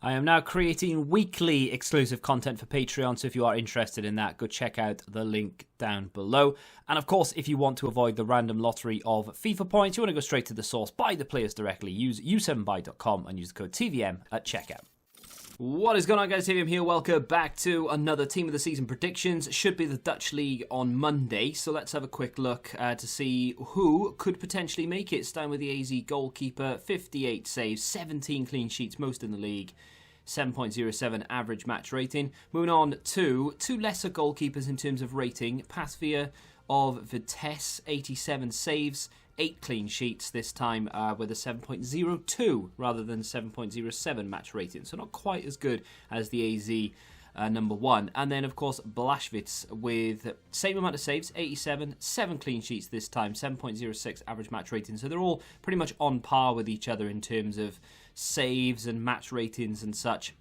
I am now creating weekly exclusive content for Patreon, so if you are interested in that, go check out the link down below. And of course, if you want to avoid the random lottery of FIFA points, you want to go straight to the source, buy the players directly, use u7buy.com and use the code TVM at checkout. What is going on, guys? TVM here. Welcome back to another Team of the Season predictions. Should be the Dutch League on Monday, so let's have a quick look to see who could potentially make it. Starting with the AZ goalkeeper, 58 saves, 17 clean sheets, most in the league. 7.07 average match rating. Moving on to two lesser goalkeepers in terms of rating. Pathvia of Vitesse, 87 saves, 8 clean sheets this time with a 7.02 rather than 7.07 match rating. So not quite as good as the AZ number one. And then, of course, Blashwitz with same amount of saves, 87, 7 clean sheets this time, 7.06 average match rating. So they're all pretty much on par with each other in terms of saves and match ratings and such.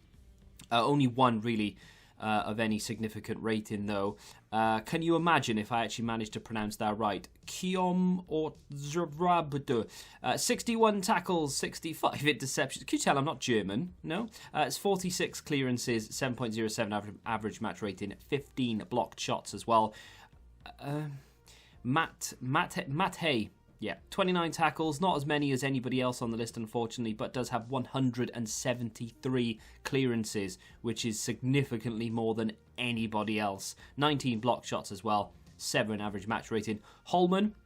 Only one really of any significant rating, though. Can you imagine if I actually managed to pronounce that right? Kiom or Zrabdo. 61 tackles, 65 interceptions. Can you tell I'm not German? No? It's 46 clearances, 7.07 average match rating, 15 blocked shots as well. Matt Hay. Yeah, 29 tackles, not as many as anybody else on the list, unfortunately, but does have 173 clearances, which is significantly more than anybody else. 19 block shots as well, 7 average match rating. Holman,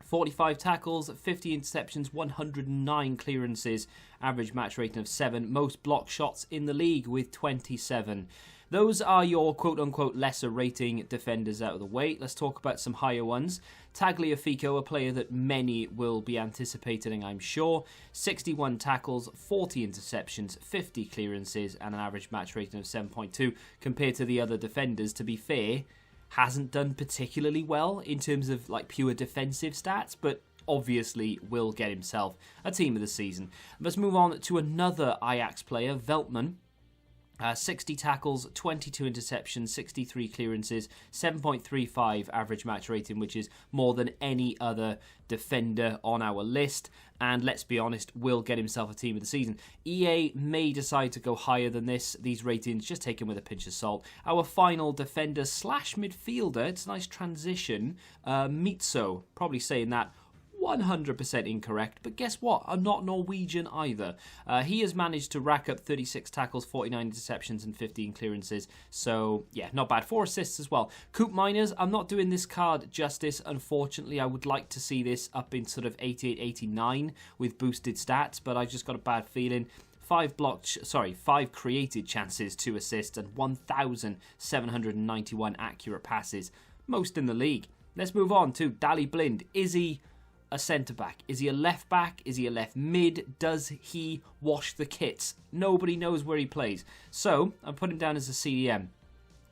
45 tackles, 50 interceptions, 109 clearances, average match rating of 7. Most block shots in the league with 27. Those are your quote-unquote lesser rating defenders out of the way. Let's talk about some higher ones. Tagliafico, a player that many will be anticipating, I'm sure. 61 tackles, 40 interceptions, 50 clearances, and an average match rating of 7.2. Compared to the other defenders, to be fair, hasn't done particularly well in terms of like pure defensive stats, but obviously will get himself a Team of the Season. Let's move on to another Ajax player, Veltman. 60 tackles, 22 interceptions, 63 clearances, 7.35 average match rating, which is more than any other defender on our list. And let's be honest, will get himself a Team of the Season. EA may decide to go higher than this. These ratings, just taken with a pinch of salt. Our final defender slash midfielder, it's a nice transition. Mitso, probably saying that 100% incorrect, but guess what? I'm not Norwegian either. He has managed to rack up 36 tackles, 49 interceptions, and 15 clearances. So, yeah, not bad. 4 assists as well. Coop Miners, I'm not doing this card justice, unfortunately. I would like to see this up in sort of 88, 89 with boosted stats, but I just got a bad feeling. 5 created chances, 2 assists, and 1,791 accurate passes. Most in the league. Let's move on to Dali Blind. Is he a centre-back? Is he a left-back? Is he a left mid? Does he wash the kits? Nobody knows where he plays. So, I put him down as a CDM.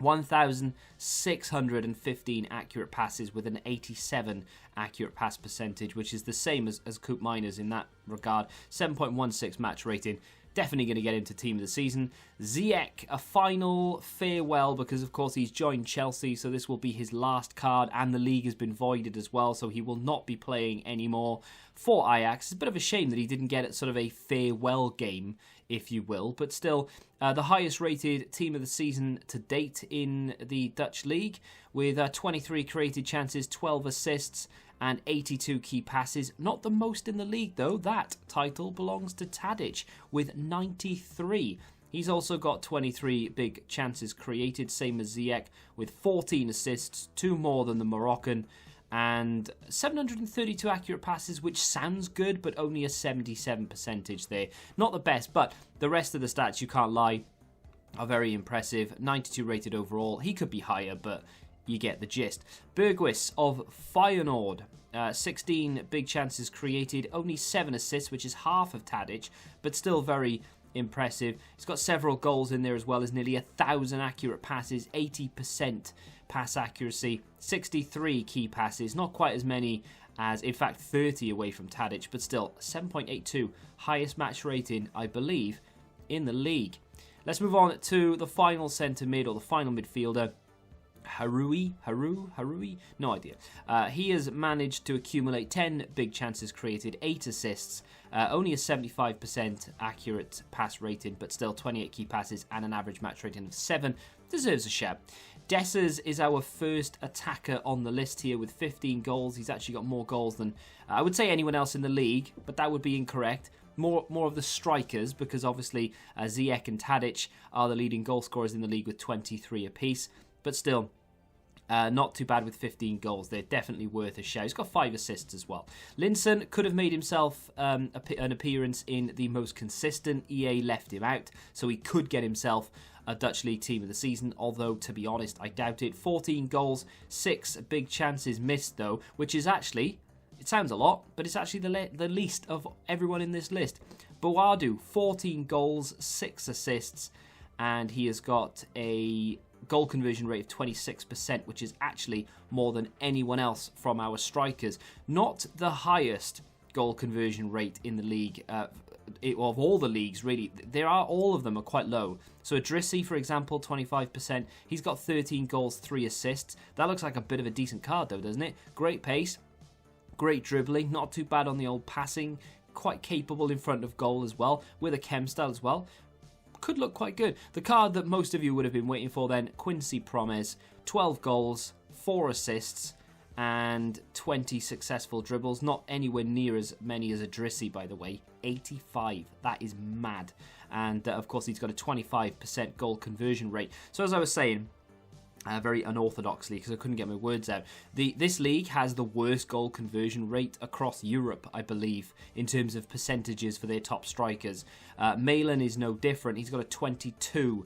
1,615 accurate passes with an 87 accurate pass percentage, which is the same as Coop Miners in that regard. 7.16 match rating. Definitely going to get into Team of the Season. Ziyech, a final farewell because, of course, he's joined Chelsea, so this will be his last card, and the league has been voided as well, so he will not be playing anymore for Ajax. It's a bit of a shame that he didn't get sort of a farewell game, if you will, but still, the highest rated Team of the Season to date in the Dutch League, with 23 created chances, 12 assists, and 82 key passes. Not the most in the league, though. That title belongs to Tadic with 93. He's also got 23 big chances created, same as Ziyech, with 14 assists, 2 more than the Moroccan, and 732 accurate passes, which sounds good, but only a 77 percentage there. Not the best, but the rest of the stats, you can't lie, are very impressive. 92 rated overall. He could be higher, but you get the gist. Berghuis of Feyenoord, 16 big chances created, only 7 assists, which is half of Tadic, but still very impressive. He's got several goals in there as well as nearly 1,000 accurate passes, 80% pass accuracy, 63 key passes, not quite as many as, in fact, 30 away from Tadic, but still 7.82, highest match rating, I believe, in the league. Let's move on to the final centre mid, or the final midfielder. Harui? No idea. He has managed to accumulate 10 big chances created, 8 assists, only a 75% accurate pass rating, but still 28 key passes and an average match rating of 7. Deserves a shout. Dessers is our first attacker on the list here with 15 goals. He's actually got more goals than, I would say, anyone else in the league, but that would be incorrect. More of the strikers, because obviously Ziyech and Tadic are the leading goal scorers in the league with 23 apiece. But still, not too bad with 15 goals. They're definitely worth a shout. He's got 5 assists as well. Linson could have made himself an appearance in the most consistent. EA left him out, so he could get himself a Dutch League Team of the Season, although, to be honest, I doubt it. 14 goals, 6 big chances missed, though, which is actually... It sounds a lot, but it's actually the least of everyone in this list. Boadu, 14 goals, 6 assists, and he has got a goal conversion rate of 26%, which is actually more than anyone else from our strikers. Not the highest goal conversion rate in the league, of all the leagues, really. All of them are quite low. So Idrissi, for example, 25%. He's got 13 goals, 3 assists. That looks like a bit of a decent card, though, doesn't it? Great pace. Great dribbling, not too bad on the old passing, quite capable in front of goal as well, with a chem style as well. Could look quite good. The card that most of you would have been waiting for then, Quincy Promes, 12 goals, 4 assists, and 20 successful dribbles. Not anywhere near as many as Idrissi, by the way. 85. That is mad. And, of course, he's got a 25% goal conversion rate. So, as I was saying... very unorthodoxly, because I couldn't get my words out. This league has the worst goal conversion rate across Europe, I believe, in terms of percentages for their top strikers. Malin is no different. He's got a 22%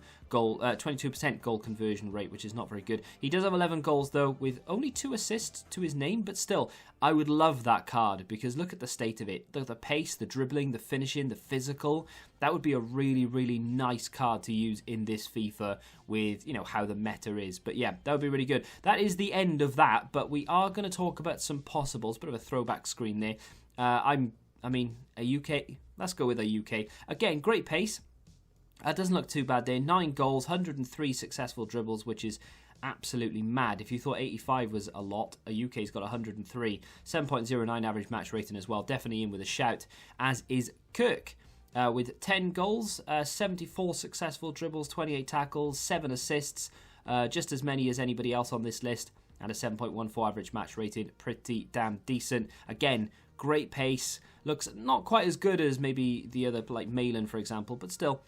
goal conversion rate, which is not very good. He does have 11 goals, though, with only 2 assists to his name, but still, I would love that card, because look at the state of it. The pace, the dribbling, the finishing, the physical. That would be a really, really nice card to use in this FIFA with, you know, how the meta is. But yeah, that would be really good. That is the end of that, but we are going to talk about some possibles. Bit of a throwback screen there. A UK. Let's go with a UK. Again, great pace. Doesn't look too bad there. 9 goals, 103 successful dribbles, which is absolutely mad. If you thought 85 was a lot, a UK's got 103. 7.09 average match rating as well. Definitely in with a shout, as is Kirk. With 10 goals, 74 successful dribbles, 28 tackles, 7 assists, just as many as anybody else on this list, and a 7.14 average match rating. Pretty damn decent. Again, great pace. Looks not quite as good as maybe the other, like Malin, for example, but still.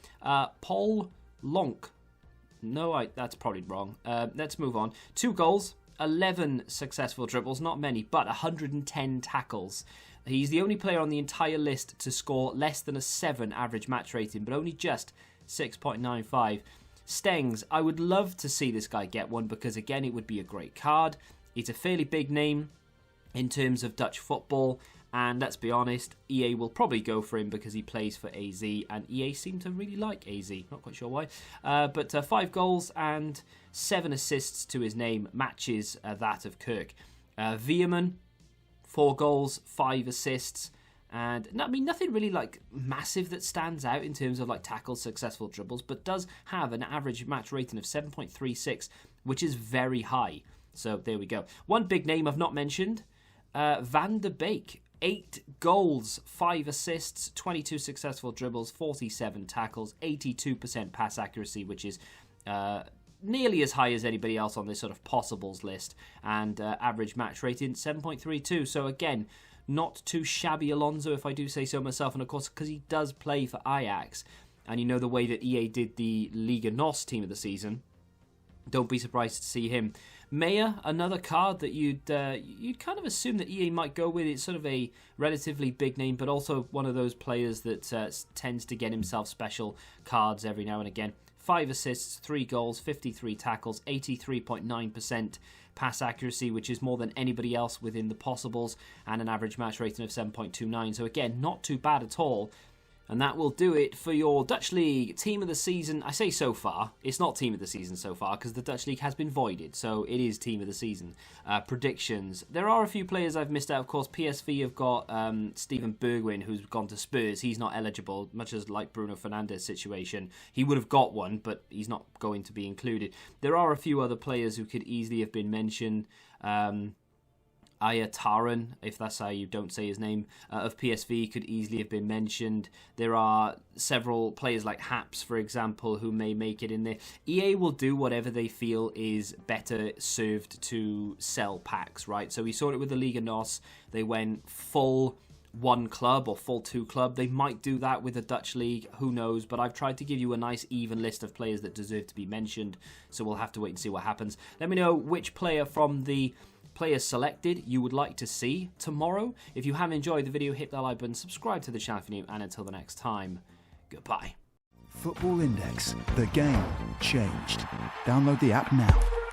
Paul Lonk. No, that's probably wrong. Let's move on. 2 goals, 11 successful dribbles, not many, but 110 tackles. He's the only player on the entire list to score less than a 7 average match rating, but only just 6.95. Stengs, I would love to see this guy get one, because again, it would be a great card. He's a fairly big name in terms of Dutch football, and let's be honest, EA will probably go for him because he plays for AZ, and EA seem to really like AZ. Not quite sure why. But 5 goals and 7 assists to his name matches that of Kirk. Veerman, 4 goals, 5 assists, and I mean nothing really like massive that stands out in terms of like tackles, successful dribbles, but does have an average match rating of 7.36, which is very high. So there we go. One big name I've not mentioned, Van der Beek. 8 goals, 5 assists, 22 successful dribbles, 47 tackles, 82% pass accuracy, which is nearly as high as anybody else on this sort of possibles list, and average match rating 7.32. So again, not too shabby Alonso, if I do say so myself, and of course because he does play for Ajax, and you know the way that EA did the Liga NOS team of the season, don't be surprised to see him. Maya, another card that you'd kind of assume that EA might go with. It's sort of a relatively big name, but also one of those players that tends to get himself special cards every now and again. 5 assists, 3 goals, 53 tackles, 83.9% pass accuracy, which is more than anybody else within the possibles, and an average match rating of 7.29. So again, not too bad at all. And that will do it for your Dutch League Team of the Season. I say so far. It's not Team of the Season so far because the Dutch League has been voided. So it is Team of the Season. Predictions. There are a few players I've missed out. Of course, PSV have got Steven Bergwijn, who's gone to Spurs. He's not eligible, much as like Bruno Fernandes' situation. He would have got one, but he's not going to be included. There are a few other players who could easily have been mentioned. Ayataran, if that's how you don't say his name, of PSV could easily have been mentioned. There are several players like Haps, for example, who may make it in there. EA will do whatever they feel is better served to sell packs, right? So we saw it with the Liga NOS. They went full one club or full two club. They might do that with the Dutch League, who knows, but I've tried to give you a nice even list of players that deserve to be mentioned, so we'll have to wait and see what happens. Let me know which player from the players selected you would like to see tomorrow. If you have enjoyed the video, hit that like button, subscribe to the channel if you're new, and until the next time, goodbye. Football Index, the game changed. Download the app now.